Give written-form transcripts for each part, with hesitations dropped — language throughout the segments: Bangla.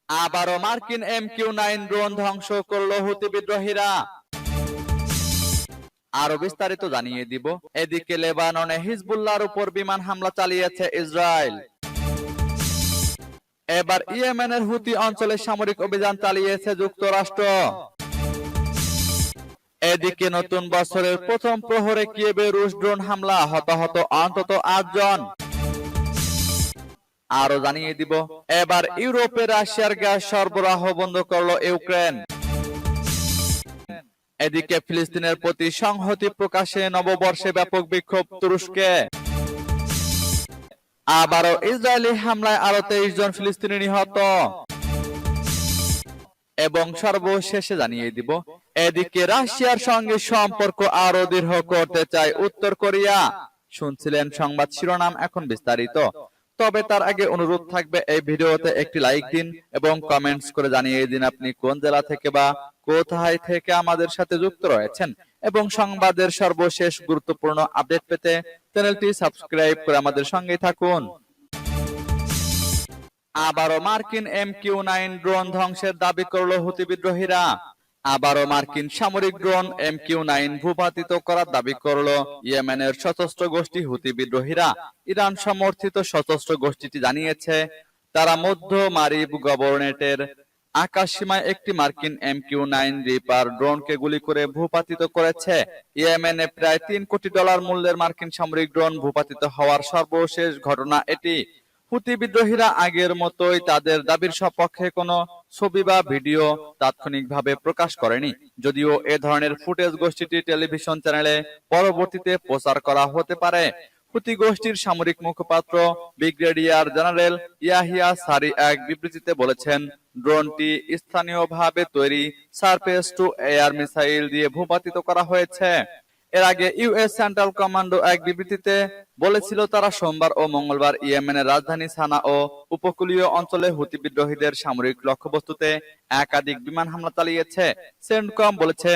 আবারও মার্কিন MQ-9 ড্রোন ধ্বংস করল হুতি বিদ্রোহীরা। আরো বিস্তারিত জানিয়ে দিব। এদিকে লেবাননে হিজবুল্লাহর উপর বিমান হামলা চালিয়েছে ইসরায়েল। এবার ইয়েমেনের হুতি অঞ্চলে সামরিক অভিযান চালিয়েছে যুক্তরাষ্ট্র। এদিকে নতুন বছরের প্রথম প্রহরে কিয়েভে রুশ ড্রোন হামলা, হতাহত অন্তত 8 জন। আরো জানিয়ে দিব, এবার ইউরোপে রাশিয়ার গ্যাস সরবরাহ বন্ধ করল ইউক্রেন। এদিকে ফিলিস্তিনের প্রতি সংহতি প্রকাশে নববর্ষে ব্যাপক বিক্ষোভ তুরস্কে। আবারও ইসরায়েলি হামলায় আরো 23 জন ফিলিস্তিনি নিহত। এবং সর্বশেষে জানিয়ে দিব, এদিকে রাশিয়ার সঙ্গে সম্পর্ক আরো দৃঢ় করতে চায় উত্তর কোরিয়া। শুনছিলেন সংবাদ শিরোনাম, এখন বিস্তারিত। তবে তার আগে অনুরোধ থাকবে, এই ভিডিওতে একটি লাইক দিন এবং কমেন্টস করে জানিয়ে দিন আপনি কোন জেলা থেকে বা কোথায় থেকে আমাদের সাথে যুক্ত রয়েছেন। এবং সংবাদের সর্বশেষ গুরুত্বপূর্ণ আপডেট পেতে চ্যানেলটি সাবস্ক্রাইব করে আমাদের সঙ্গেই থাকুন। আবারও মার্কিন MQ-9 ড্রোন ধ্বংসের দাবি করল হুতি বিদ্রোহীরা। আবারও মার্কিন সামরিক ড্রোন MQ-9 ভূপাতিত করার দাবি করল ইয়েমেনের সশস্ত্র গোষ্ঠী হুতি বিদ্রোহীরা। ইরান সমর্থিত সশস্ত্র গোষ্ঠীটি জানিয়েছে, তারা মধ্য মারিব গভর্নরেটের আকাশসীমায় একটি মার্কিন MQ-9 রিপার ড্রোনকে গুলি করে ভূপাতিত করেছে। ইয়েমেনে প্রায় $3 কোটি মূল্যের মার্কিন সামরিক ড্রোন ভূপাতিত হওয়ার সর্বশেষ ঘটনা এটি। হুতি বিদ্রোহীরা আগের মতোই তাদের দাবির সপক্ষে কোনো ছবি বা ভিডিও তাৎক্ষণিকভাবে প্রকাশ করেনি, যদিও এ ধরনের ফুটেজ গোষ্ঠীটির টেলিভিশন চ্যানেলে পরবর্তীতে প্রচার করা হতে পারে। হুতি গোষ্ঠীর সামরিক মুখপাত্র ব্রিগেডিয়ার জেনারেল ইয়াহিয়া সারি এক বিবৃতিতে বলেছেন, ড্রোনটি স্থানীয়ভাবে তৈরি সারফেস টু এয়ার মিসাইল দিয়ে ভূপাতিত করা হয়েছে। এর আগে ইউএস সেন্ট্রাল কমান্ডো এক বিবৃতিতে বলেছিল, তারা সোমবার ও মঙ্গলবার ইয়েমেনের রাজধানী সানা ও উপকূলীয় অঞ্চলে হুতি বিদ্রোহীদের সামরিক লক্ষ্যবস্তুতে একাধিক বিমান হামলা চালিয়েছে। সেন্টকম বলেছে,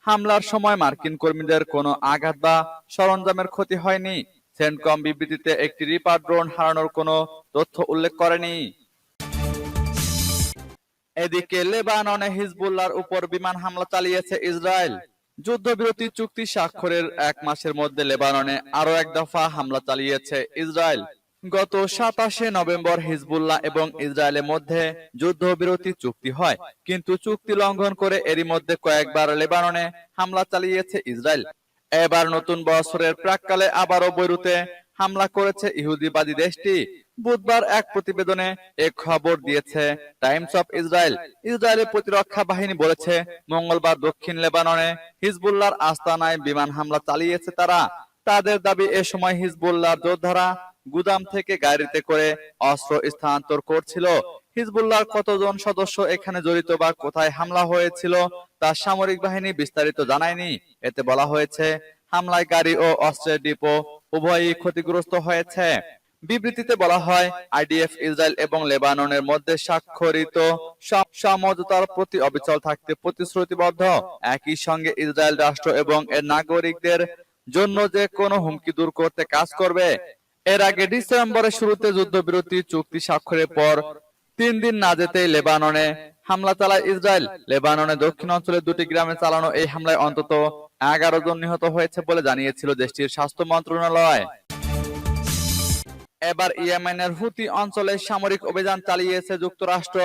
হামলার সময় মার্কিন কর্মীদের কোনো আঘাত বা সরঞ্জামের ক্ষতি হয়নি। সেন্টকম বিবৃতিতে একটি রিপার ড্রোন হারানোর কোনো তথ্য উল্লেখ করেনি। এদিকে লেবাননে হিজবুল্লাহর উপর বিমান হামলা চালিয়েছে ইসরায়েল। যুদ্ধবিরতি চুক্তি স্বাক্ষরের 1 মাসের মধ্যে লেবাননে আরো এক দফা হামলা চালিয়েছে ইসরায়েল। গত 27 নভেম্বর হিজবুল্লাহ এবং ইসরায়েলের মধ্যে যুদ্ধবিরতি চুক্তি হয়, কিন্তু চুক্তি লঙ্ঘন করে এরই মধ্যে কয়েকবার লেবাননে হামলা চালিয়েছে ইসরায়েল। এবার নতুন বছরের প্রাক্কালে আবারও বৈরুতে হামলা করেছে ইহুদিবাদী দেশটি। বুধবার এক প্রতিবেদনে এ খবর দিয়েছে টাইমস অফ ইসরায়েল। ইসরায়েলের প্রতিরক্ষা বাহিনী বলেছে, মঙ্গলবার দক্ষিণ লেবাননে হিজবুল্লাহর আস্তানায় বিমান হামলা চালিয়েছে তারা। তাদের দাবি, এ সময় হিজবুল্লাহর যোদ্ধারা গুদাম থেকে গাড়িতে করে অস্ত্র স্থানান্তর করছিল। হিজবুল্লাহর কতজন সদস্য এখানে জড়িত বা কোথায় হামলা হয়েছিল তা সামরিক বাহিনী বিস্তারিত জানায়নি। এতে বলা হয়েছে, হামলায় গাড়ি ও অস্ত্রের ডিপো উভয়ই ক্ষতিগ্রস্ত হয়েছে। বিবৃতিতে বলা হয়, আইডিএফ ইসরায়েল এবং লেবাননের মধ্যে স্বাক্ষরিত সমঝোতার প্রতি অবিচল থাকতে প্রতিশ্রুতিবদ্ধ। একই সঙ্গে ইসরায়েল রাষ্ট্র এবং এর নাগরিকদের জন্য যে কোনো হুমকি দূর করতে কাজ করবে। এর আগে ডিসেম্বরের শুরুতে যুদ্ধবিরতি চুক্তি স্বাক্ষরের পর 3 দিন না যেতেই লেবাননে হামলা চালায় ইসরায়েল। লেবাননের দক্ষিণ অঞ্চলের 2টি গ্রামে চালানো এই হামলায় অন্তত 11 জন নিহত হয়েছে বলে জানিয়েছিল দেশটির স্বাস্থ্য মন্ত্রণালয়। এবার ইয়েমেনের হুতি অঞ্চলে সামরিক অভিযান চালিয়েছে যুক্তরাষ্ট্র।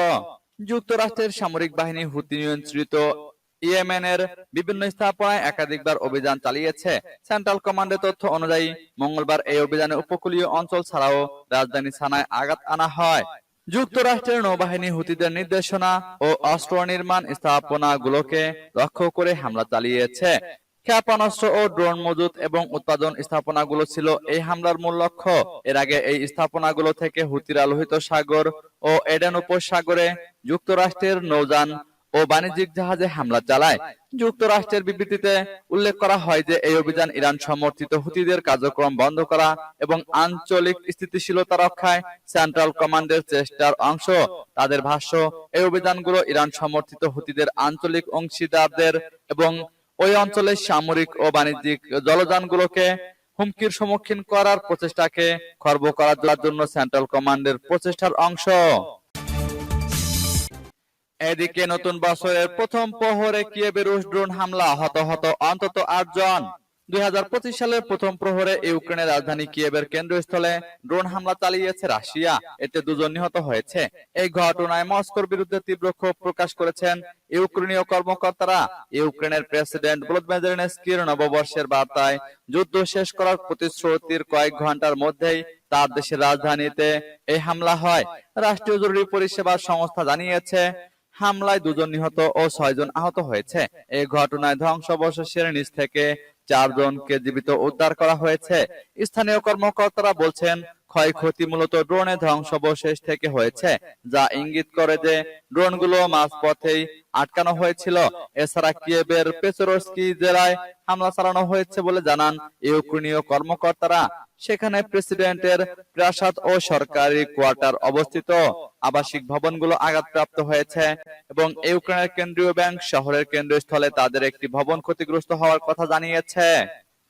যুক্তরাষ্ট্রের সামরিক বাহিনী হুতি নিয়ন্ত্রিত ইয়েমেনের বিভিন্ন স্থাপনায় একাধিকবার অভিযান চালিয়েছে। সেন্ট্রাল কমান্ডের তথ্য অনুযায়ী মঙ্গলবার এই অভিযানে উপকূলীয় অঞ্চল ছাড়াও রাজধানী সানায় আঘাত আনা হয়। যুক্তরাষ্ট্রের নৌবাহিনী হুতিদের নির্দেশনা ও অস্ত্র নির্মাণ স্থাপনাগুলোকে লক্ষ্য করে হামলা চালিয়েছে। ক্ষেপণাস্ত্র ও ড্রোন মজুত এবং উৎপাদন স্থাপনাগুলো ছিল এই হামলার মূল লক্ষ্য। এর আগে এই স্থাপনাগুলো থেকে হুতিরা লোহিত সাগর ও এডেন উপসাগরে যুক্তরাষ্ট্রের নৌযান ও বাণিজ্যিক জাহাজে হামলা চালায়। যুক্তরাষ্ট্রের বিবৃতিতে উল্লেখ করা হয় যে, এই অভিযান ইরান সমর্থিত হুতিদের কার্যক্রম বন্ধ করা এবং আঞ্চলিক স্থিতিশীলতা রক্ষায় সেন্ট্রাল কমান্ডের চেষ্টার অংশ। তাদের ভাষ্য, এই অভিযানগুলো ইরান সমর্থিত হুতিদের আঞ্চলিক অংশীদারদের এবং ওই অঞ্চলের সামরিক ও বাণিজ্যিক জলযানগুলোকে হুমকির সম্মুখীন করার প্রচেষ্টাকে খর্ব করার জন্য সেন্ট্রাল কমান্ডের প্রচেষ্টার অংশ। এদিকে নতুন বছরের প্রথম প্রহরে কিয়েভে রুশ ড্রোন হামলা, হতাহত অন্তত ৮ জন। ২০২৫ সালের প্রথম প্রহরে ইউক্রেনের রাজধানী কিয়েভের কেন্দ্রস্থলে ড্রোন হামলা চালিয়েছে রাশিয়া। এতে ২ জন নিহত হয়েছে। এই ঘটনায় মস্কোর বিরুদ্ধে তীব্র ক্ষোভ প্রকাশ করেছেন ইউক্রেনীয় কর্মকর্তারা। ইউক্রেনের প্রেসিডেন্ট ভলোদিমির জেলেনস্কির নববর্ষের বার্তায় যুদ্ধ শেষ করার প্রতিশ্রুতির কয়েক ঘন্টার মধ্যেই তার দেশের রাজধানীতে এই হামলা হয়। রাষ্ট্রীয় জরুরি পরিষেবা সংস্থা জানিয়েছে, হামলায় ২ জন নিহত ও ৬ জন আহত হয়েছে। এই ঘটনায় ধ্বংসাবশেষের নিচ থেকে ৪ জনকে জীবিত উদ্ধার করা হয়েছে। স্থানীয় কর্মকর্তারা বলছেন, ক্ষয়ক্ষতি মূলত ড্রোনের ধ্বংসাবশেষ থেকে হয়েছে, যা ইঙ্গিত করে যে ড্রোনগুলো মাঝপথেই আটকানো হয়েছিল। এছাড়া কিয়েভের পেচোরস্কি জেলায় হামলা চালানো হয়েছে বলে জানান ইউক্রেনীয় কর্মকর্তারা। সেখানে প্রেসিডেন্টের প্রাসাদ ও সরকারি কোয়ার্টার অবস্থিত। আবাসিক ভবনগুলো আঘাতপ্রাপ্ত হয়েছে এবং ইউক্রেনের কেন্দ্রীয় ব্যাংক শহরের কেন্দ্রস্থলে তাদের একটি ভবন ক্ষতিগ্রস্ত হওয়ার কথা জানিয়েছে।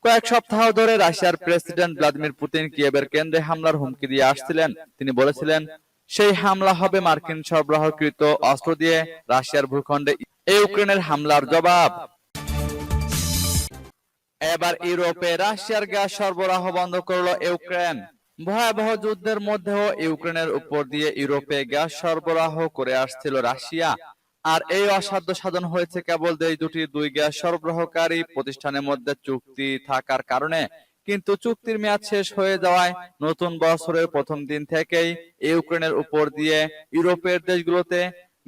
কয়েক সপ্তাহ ধরে রাশিয়ার প্রেসিডেন্ট ভ্লাদিমির পুতিন কিয়েভের কেন্দ্রে হামলার হুমকি দিয়ে আসছিলেন। তিনি বলেছিলেন, সেই হামলা হবে মার্কিন সরবরাহকৃত অস্ত্র দিয়ে রাশিয়ার ভূখণ্ডে ইউক্রেনের হামলার জবাব। এবার ইউরোপে রাশিয়ার গ্যাস সরবরাহ বন্ধ করলো ইউক্রেন। ভয়াবহ যুদ্ধের মধ্যেও ইউক্রেনের উপর দিয়ে ইউরোপে গ্যাস সরবরাহ করে আসছিল রাশিয়া। আর এই অসাধ্য সাধন হয়েছে কেবল এই দুই গ্যাস সরবরাহকারী প্রতিষ্ঠানের মধ্যে চুক্তি থাকার কারণে। কিন্তু চুক্তির মেয়াদ শেষ হয়ে যাওয়ায় নতুন বছরের প্রথম দিন থেকেই ইউক্রেনের উপর দিয়ে ইউরোপের দেশগুলোতে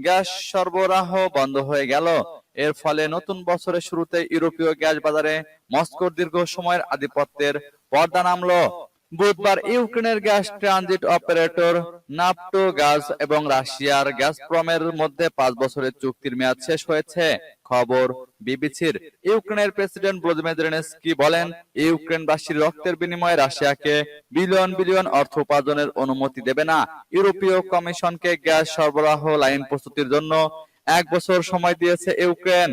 গ্যাস সরবরাহ বন্ধ হয়ে গেল। এর ফলে নতুন বছরের শুরুতে ইউরোপীয় গ্যাস বাজারে মস্কোর দীর্ঘ সময়ের আধিপত্যের পর্দা নামলো। বুধবার ইউক্রেনের গ্যাস ট্রানজিট অপারেটর নাফটোগাজ এবং রাশিয়ার গ্যাসপ্রমের মধ্যে ৫ বছরের চুক্তির মেয়াদ শেষ হয়েছে। খবর বিবিসির। ইউক্রেনের প্রেসিডেন্ট ভলোদিমির জেলেনস্কি বলেন, ইউক্রেনবাসীর রক্তের বিনিময়ে রাশিয়াকে বিলিয়ন বিলিয়ন অর্থ উপার্জনের অনুমতি দেবে না। ইউরোপীয় কমিশনকে গ্যাস সরবরাহ লাইন প্রস্তুতির জন্য ১ বছর সময় দিয়েছে ইউক্রেন।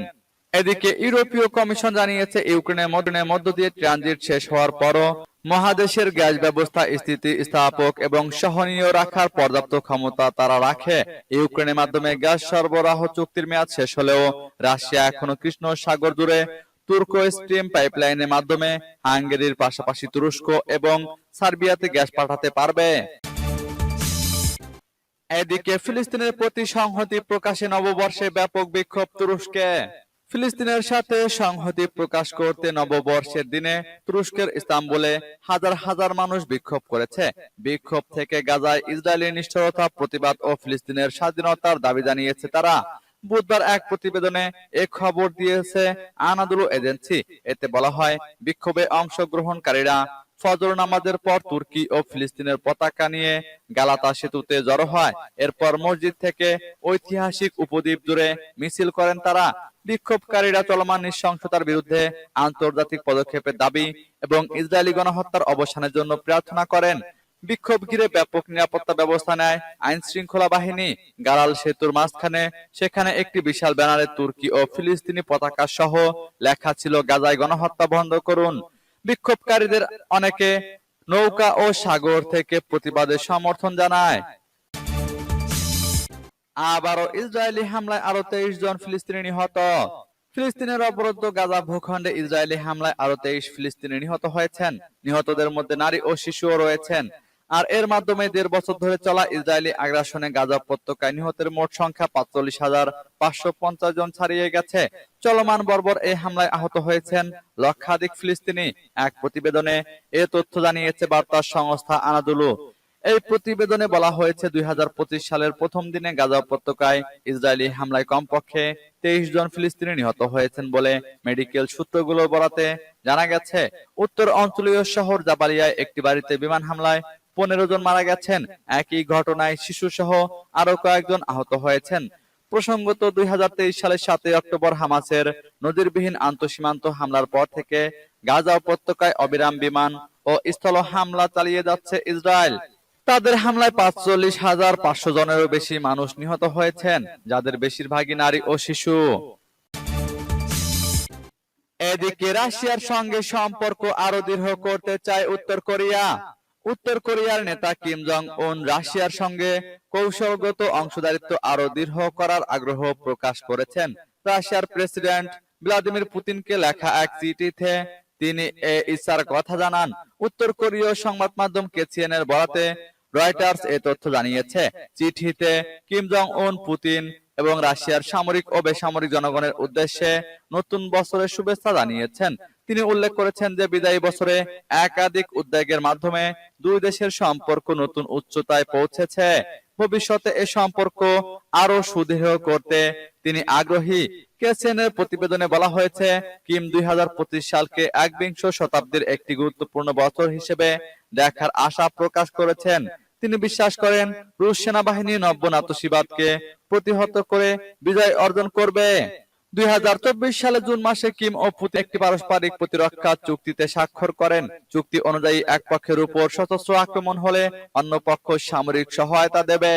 এদিকে ইউরোপীয় কমিশন জানিয়েছে, ইউক্রেনের মধ্য দিয়ে ট্রানজিট শেষ হওয়ার পরও মহাদেশের গ্যাস ব্যবস্থা স্থিতিস্থাপক এবং সহনীয় রাখার পর্যাপ্ত ক্ষমতা তারা রাখে। ইউক্রেনের মাধ্যমে গ্যাস সরবরাহ চুক্তির মেয়াদ শেষ হলেও রাশিয়া এখনো কৃষ্ণ সাগর জুড়ে তুর্কো স্ট্রিম পাইপলাইনের মাধ্যমে হাঙ্গেরির পাশাপাশি তুরস্ক এবং সার্বিয়াতে গ্যাস পাঠাতে পারবে। এদিকে ফিলিস্তিনের প্রতি সংহতি প্রকাশে নববর্ষে ব্যাপক বিক্ষোভ তুরস্কে। ফিলিস্তিনের সাথে সংহতি প্রকাশ করতে নববর্ষের দিনে তুরস্কের ইস্তাম্বুলে হাজার হাজার মানুষ বিক্ষোভ করেছে। বিক্ষোভ থেকে গাজায় ইসরায়েলি নিষ্ঠুরতা প্রতিবাদ ও ফিলিস্তিনের স্বাধীনতার দাবি জানিয়েছে তারা। বুধবার এক প্রতিবেদনে এ খবর দিয়েছে আনাদুলু এজেন্সি। এতে বলা হয়, বিক্ষোভে অংশগ্রহণকারীরা ফজর নামাজের পর তুর্কি ও ফিলিস্তিনের পতাকা নিয়ে গালাতা সেতুতে জড়ো হয়। এরপর মসজিদ থেকে ঐতিহাসিক উপদ্বীপ জুড়ে মিছিল করেন তারা। বিক্ষোভকারীরা চলমান নৃশংসতার বিরুদ্ধে আন্তর্জাতিক পদক্ষেপের দাবি এবং ইসরায়েলি গণহত্যার অবসানের জন্য প্রার্থনা করেন। বিক্ষোভ ঘিরে ব্যাপক নিরাপত্তা ব্যবস্থা নেয় আইন শৃঙ্খলা বাহিনী। গালাল সেতুর মাঝখানে সেখানে একটি বিশাল ব্যানারে তুর্কি ও ফিলিস্তিনি পতাকা সহ লেখা ছিল, গাজায় গণহত্যা বন্ধ করুন। বিক্ষোভকারীদের অনেকে নৌকা ও সাগর থেকে প্রতিবাদের সমর্থন জানায়। আবারও ইসরায়েলি হামলায় আরো ২৩ জন ফিলিস্তিনি নিহত। ফিলিস্তিনের অবরুদ্ধ গাজা ভূখণ্ডে ইসরায়েলি হামলায় আরো ২৩ ফিলিস্তিনি নিহত হয়েছেন। নিহতদের মধ্যে নারী ও শিশুও রয়েছেন। আর এর মাধ্যমে ১.৫ বছর ধরে চলা ইসরায়েলি আগ্রাসনে গাজা উপত্যকায় নিহতের মোট সংখ্যা ৪৫,৫৫০ জন ছাড়িয়ে গেছে। চলমান বর্বর এই হামলায় আহত হয়েছেন লক্ষাধিক ফিলিস্তিনি। এক প্রতিবেদনে এ তথ্য জানিয়েছে বার্তা সংস্থা আনাদুলু। এই প্রতিবেদনে বলা হয়েছে, ২০২৫ সালের প্রথম দিনে গাজা উপত্যকায় ইসরায়েলি হামলায় কমপক্ষে ২৩ জন ফিলিস্তিনি নিহত হয়েছেন বলে মেডিকেল সূত্রগুলোর বরাতে জানা গেছে। উত্তর অঞ্চলীয় শহর জাবালিয়ায় একটি বাড়িতে বিমান হামলায় ১৫ জন মারা গেছেন। একই ঘটনায় শিশু সহ আরো কয়েকজন আহত হয়েছেন। প্রসঙ্গত, ২০২৩ সালের ৭ই অক্টোবর হামাসের নজিরবিহীন আন্তঃসীমান্ত হামলার পর থেকে গাজা উপত্যকায় অবিরাম বিমান ও স্থল হামলা চালিয়ে যাচ্ছে ইসরায়েল। তাদের হামলায় ৪৫,৫০০ জনেরও বেশি মানুষ নিহত হয়েছেন, যাদের বেশিরভাগই নারী ও শিশু। এদিকে রাশিয়ার সঙ্গে সম্পর্ক আরো দৃঢ় করতে চায় উত্তর কোরিয়া। উত্তর কোরিয়ার নেতা কিম জং উন রাশিয়ার সঙ্গে কৌশলগত অংশীদারিত্ব আরো দৃঢ় করার আগ্রহ প্রকাশ করেছেন। রাশিয়ার প্রেসিডেন্ট ভ্লাদিমির পুতিনকে লেখা এক চিঠিতে তিনি এ ইচ্ছার কথা জানান। উত্তর কোরীয় সংবাদ মাধ্যম কেসিএনএর বরাতে রয়টার্স এই তথ্য জানিয়েছে। চিঠিতে কিম জং উন পুতিন এবং রাশিয়ার সামরিক ও বেসামরিক জনগণের উদ্দেশ্যে নতুন বছরের শুভেচ্ছা জানিয়েছেন। তিনি উল্লেখ করেছেন যে বিদায়ী বছরে একাধিক উদ্যোগের মাধ্যমে দুই দেশের সম্পর্ক নতুন উচ্চতায় পৌঁছেছে। ভবিষ্যতে এই সম্পর্ক আরো সুদৃঢ় করতে তিনি আগ্রহী। কেসিএনএর প্রতিবেদনে বলা হয়েছে, কিম 2025 সালকে একবিংশ শতাব্দীর একটি গুরুত্বপূর্ণ বছর হিসেবে দেখার আশা প্রকাশ করেছেন। তিনি বিশ্বাস করেন রুশ সেনাবাহিনী নব্য নাৎসিবাদকে প্রতিহত করে বিজয় অর্জন করবে। 2024 সালে জুন মাসে কিম ও পুতিন একটি পারস্পরিক প্রতিরক্ষা চুক্তিতে স্বাক্ষর করেন। চুক্তি অনুযায়ী এক পক্ষের উপর সশস্ত্র আক্রমণ হলে অন্য পক্ষ সামরিক সহায়তা দেবে।